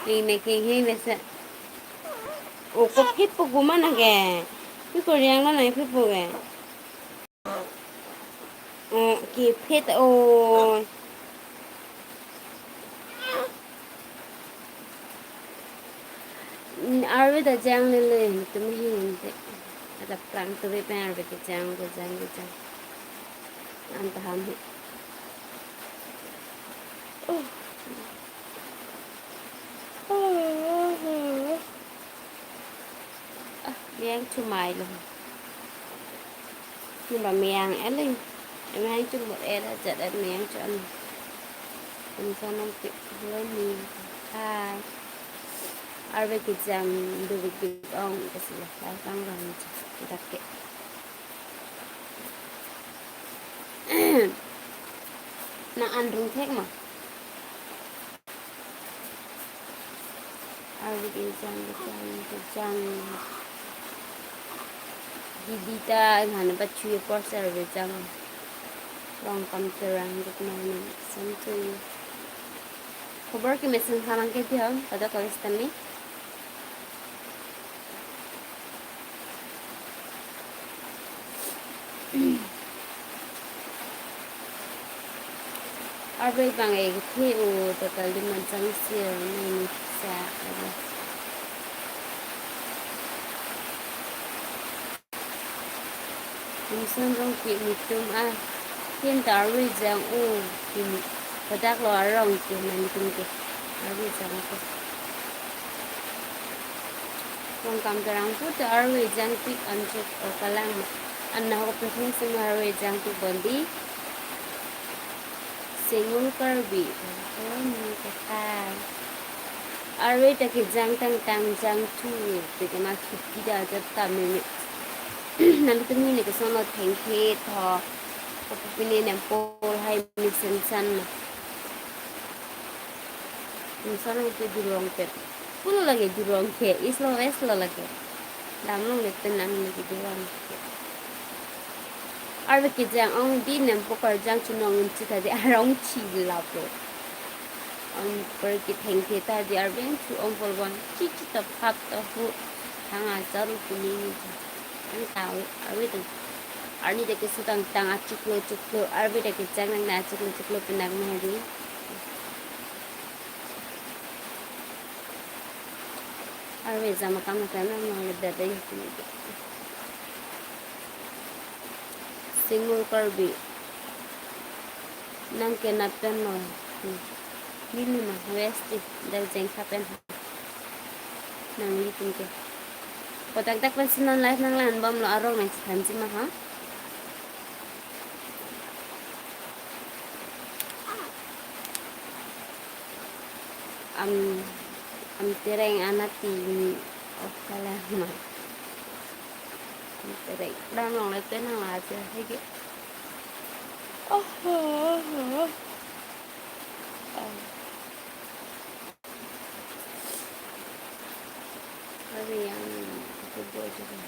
ini kayaknya biasa. Oh, kok pipo gumana ke? Pipo yang mana pipo ke? Oh, kipit oh. Arve da jang le tu mi hinte. Ada plang tu be arve ke jang. Anta ham. Oh. Miang chu mai luôn. Nhưng mà miang ấy lên. Em hay chung một em đã chặt em miang cho anh. Em cho nó kịp với mình. Hai. Arve ke jang du be ke ong ke sila. Lai bang bang kita ke. Na andrung thek mà. Arve ke jang. Didita ngana ba chui por serve jang. Long kam terang good morning. Same to you. Khabar ki message khaman ke thi hum pada Pakistan में Arve bangai thi o to kal din man chang sia nei sa ala insan rong ki mitum a thiên tar ri jang o ki padak lo rong ki man mitum ke arve jang ko rong kam terang put arve jang pik anchuk o kalang anna ho pething sim arve jang tu bandi Singul karbi oh ni katai arve ta ki jang tang jang tu te ka ma khiti da jatta me nalu tu ni ke sono thengke tho ko pini nem pol hai mi sen san ni sono ke durong pe pul lagi durong ke islo weslo lagi damlong le tenang ni ke durong ke arve ki jang ong di nem pokar jang chunong chi ta de arong chi la pro ong per ki thengke ta de arben chu ong pol bon chi ta phat ta hu thanga charu pini ni ani tahu arve tu arni de ke sutang tang chuklo arve de ke jang nang na chuklo pinang me di arve jama kam kana no de de Singul karbi nang ke napen no nili ma westi dal jeng kapen nang li tung ke kotak tak pen sinon live nang lan bom lo arong nang tan ji ma ha am tereng anati okala ma tereng đang lòng lại tên là chưa thấy cái bởi vì tôi vui cho mình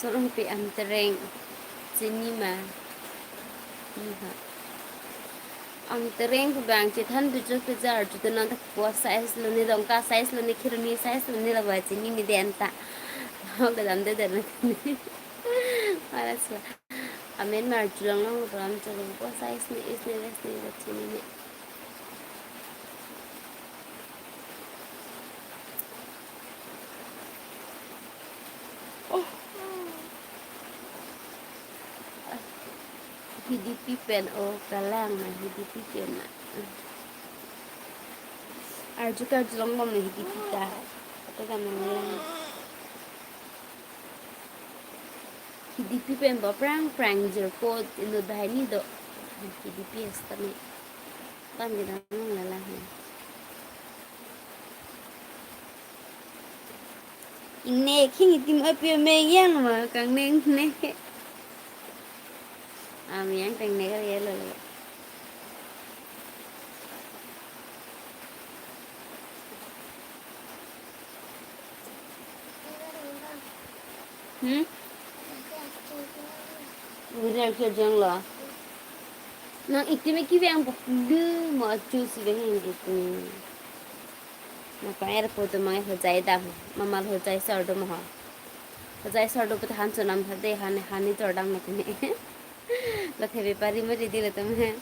so long pi am tereng sini mà ang tereng ko bang chi than du chu ke jar chu na ta ko size lo ni dong ka size lo ni khirni size lo ni la ba chi ni den ta ho ga dam de de na mara sa amen mar chu long long ram chu ko size ni is ni les ni la chi ni hidipi pen o kalang na hidipi pen na arju ka jlong bom na hidipi ta ata ka nang hidipi pen ba prang jer ko ino dai ni do hidipi esta ni tam gi nang la la Inne khi tim apie me yang mà càng nên nè. À miếng càng nè cái gì rồi. Udah kerja lah. Nang itu me kive ang pokdu mo juice vehin gitu. Nah kau airport mang ho jai dah. Mamal ho jai sardo mo. Ho jai sardo put han sunam thade hani jordang natne. Lakhe व्यापारी में दीदी रहता मैं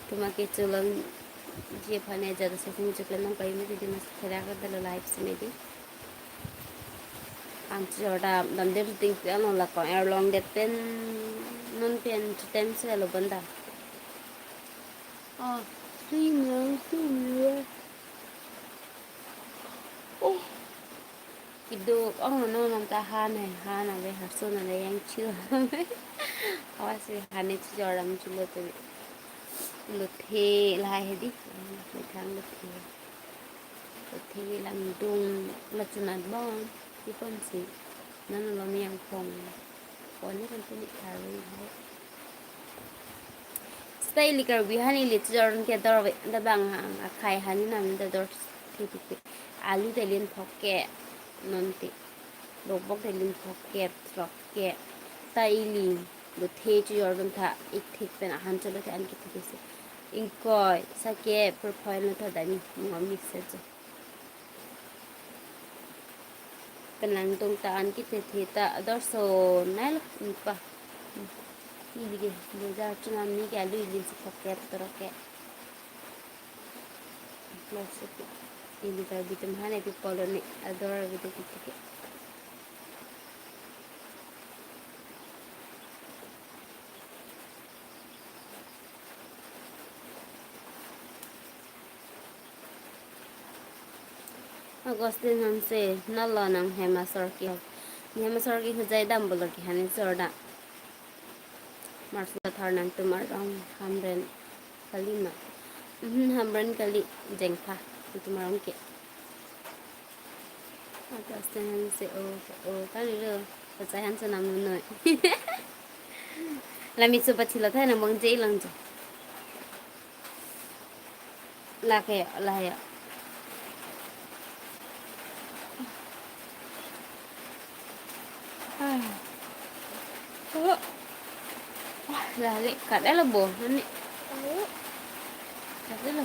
तुम्हारे चुलन ये फने ज़्यादा से तुम चुकले ना कहीं में दीदी मस्त खेला कर दलो लाइफ से में दी आंच जोड़ा दंदे रुटिंग पे अनो लगा एयर लॉन्ग डेट पेन नॉन पेन टेम से लो बंदा स्विम oh itu no nanta hane hana be harsona le yang chill awas hane joram chulo te luthe lai hedi thang luthe lam dung la chunan bon ki kon si nan lo miang phong kon ni kan ni thari stay likar bi hani le joran ke dor da bang khai hani nam da dor thi thi alu te lin phokke nanti robok te lin phokke trokke tailin lo the chu jordan tha ik thik pen han chalo the an ki thik inkoi sake profile na tha dani ngom mix se penang tung ta an ki the ta ador so nal pa ni dige le ja chunam ni ke alu lin phokke trokke plus ini kalau bitum hane pi poloni ador gitu gitu Agustin हमसे नल्ला नंग हेमा सर की हो जाए दम बोलो की हने सरदा मार्च थर नंग तुम्हार रंग हमरन कली मा हमरन कली जेंगफा तुम्हार के Agustin हमसे ओ ताली रो हो जाए हमसे नाम नोय लामी सुबह चिल्ला था ना मंग जे लंग लाके लाया là lệ cả đấy là bổ hơn nè rất là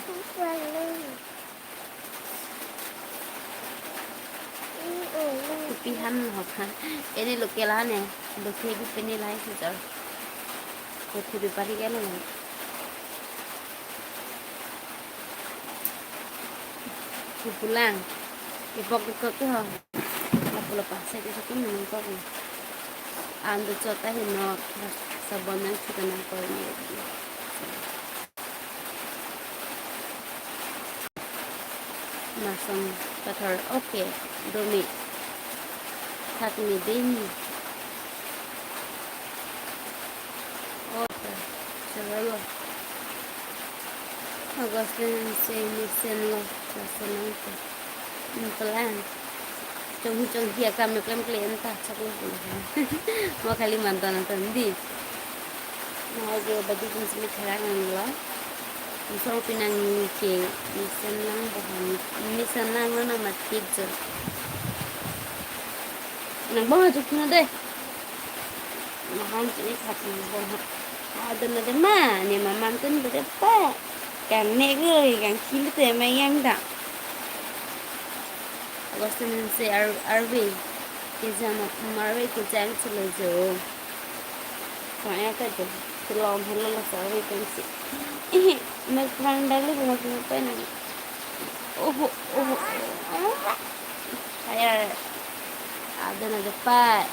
pi han học han cái này lục cái lá này lục thì cái bên này lại thì giờ một thì bị bắt cái này thì pulang thì bọc cái hả là pulang pasai cái cái mình có gì ando cho ta thì nó sabon yang sudah nampol ni masang patar oke domi tak ni din oke selalu Agustin se misen lo senang tu pelan Jong dia kami klaim entah cakap mau Kalimantan nonton di mau dia bagi jenis kerangan lah misal pinang ke misenang bahan misenang mana mati je nang bawa cukupnya deh mahal jadi satu bawa ada nade mah ni mama kan berapa càng negeri càng kilo tu emang yang dah Agustin से अरबी के जाना हमारे के जान चले जाओ सोया का जो चलाओ हेलो लो सारे कंसी मैं खान डाले बहुत में पे ना ओह ओह यार ada na depan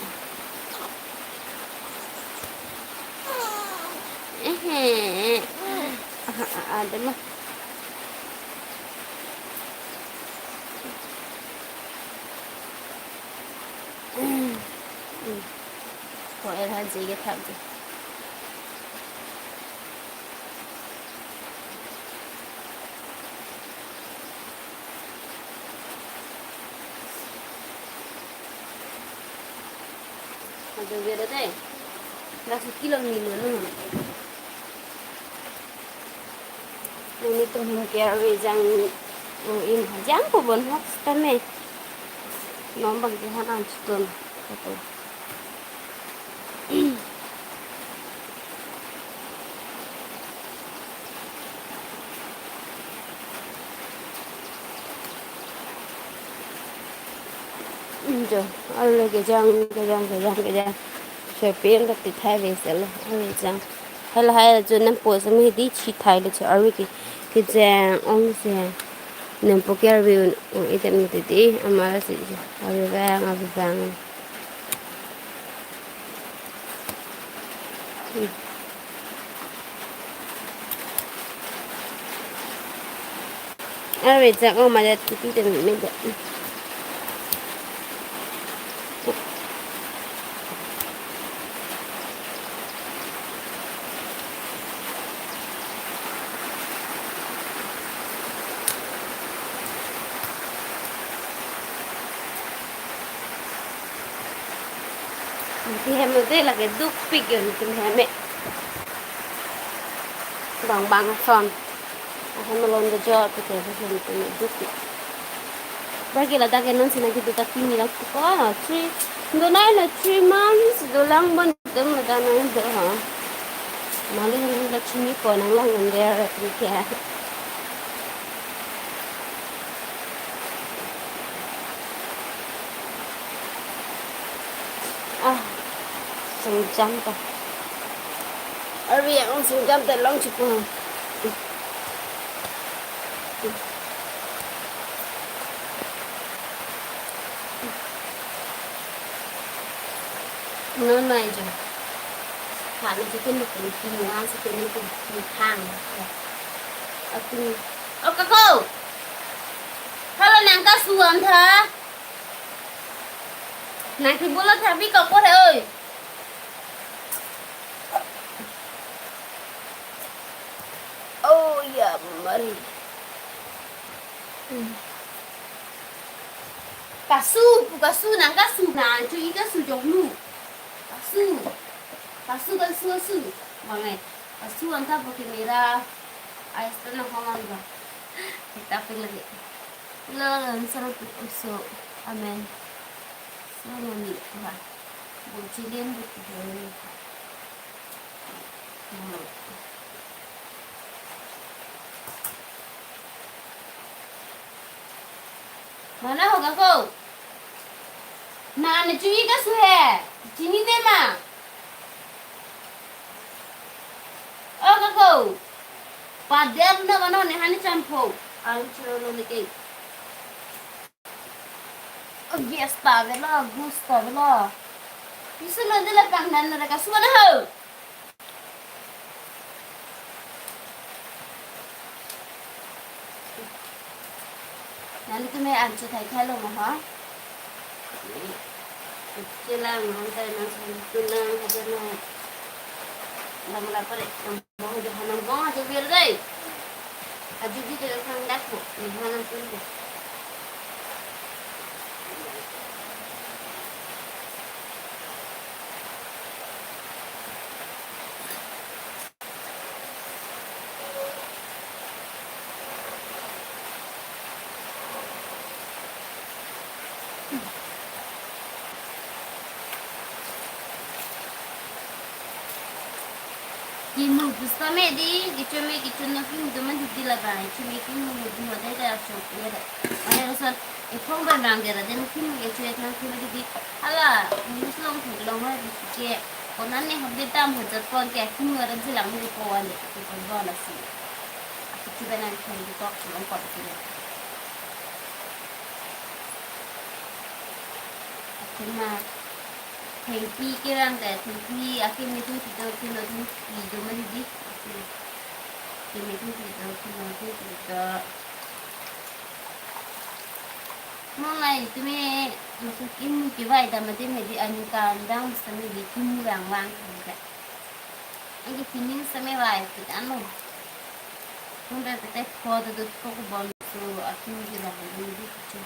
ada lah Kok air haji ke tak je aja beda deh nggak sekilo nih mana ini tuh mungkin wejang in hajang po bon hoks tane nombang di hanan citon gitu Giờ ăn lấy cái răng chơi biển cái thái về sẽ là ăn lấy răng hay là cho nên bố sẽ mới đi chỉ thái được cho ăn cái răng ông sẽ nên bố cái review ít em đi mà sẽ ăn vàng ăn lấy răng ông mà đã tí thì mình được thì em đây là cái đúc pig kiểu như thế mẹ bằng son em luôn được cho cái cái đúc pig bagi là ta cái non xin kita ta kini là có là three đồ này là 3 months đồ lang bên tấm là ta nói được hả mà lên là chỉ có năng lang gần đây là cái kia sừng trắng ta ở vì ông sừng trắng tại long chụp không nó này rồi thả nó cái một cái kim ngang sẽ cái một cái thang ở cái các cô hello nàng cá suông thà nàng thì bố nó thà biết cậu có thể ơi oh ya mari kasu nàng chú ý kasu giống nu kasu mà này kasu anh ta pakai merah ais tenang kawan ba kita pilih lagi lalan sarap kuso amen selamat nih bah bucilin betul mana hoga kau nah cuy kasu hai sini deh ma oh kakau padam na mana nih hani campur ayo cero nih kek oh yes ta vela gusta vela bisa lo dela pangdan na kasu mana ho nanti tuh मैं आंचो थाई खाई लो महा चिला मंtai nasi tunang aja no lam la pare mau jo hanam mau aja biar deh aju di dalam sang dakku hanam tunang Kimu busame di kicu na film teman di laban kicu kimu di mana ada shop ya ada mana rasa ikon berang dia ada mungkin kicu ya kan kimu di ala muslim film mah di kicu konan nih habis tam hujat pon kayak kimu ada jelang di kawan deh kicu bola sih kicu benar kimu di talk cuma kau sih cuma Thanki kirang deh, thanki akhir meeting kita kilo tu video mana di akhir meeting kita kilo tu kita mulai tu me masukin kibai dah mesti mesti anu kandang sambil bikin wang kan ini pinin sambil wai kita anu sudah kita foto tu kok bonsu akhir kita beli di kecil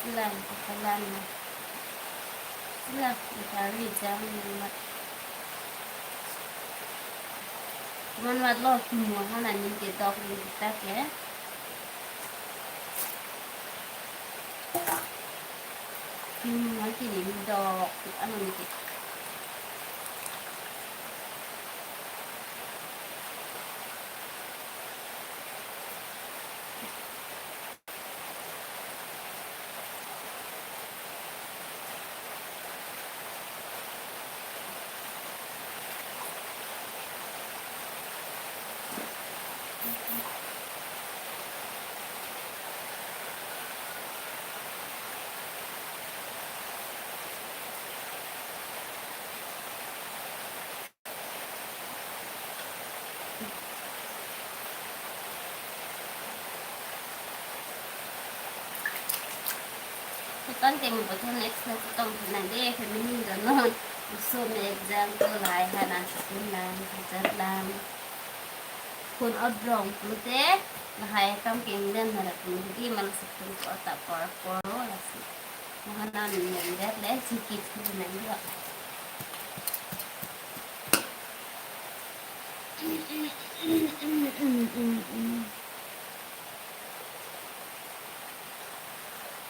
Sila kakalan sila mencari jalan cuman mat lo semua hal yang kita ya masih nih dok anu nih Kan kayak membuatkan ekstra tentang nanti feminin dan non so example lại hay là cũng làm rất làm kun ở rong cũng thế là hai trong kinh đơn là cũng đi mà sự cũng có tập có là sự mà nó nhận rất đấy chỉ kịp thì mình được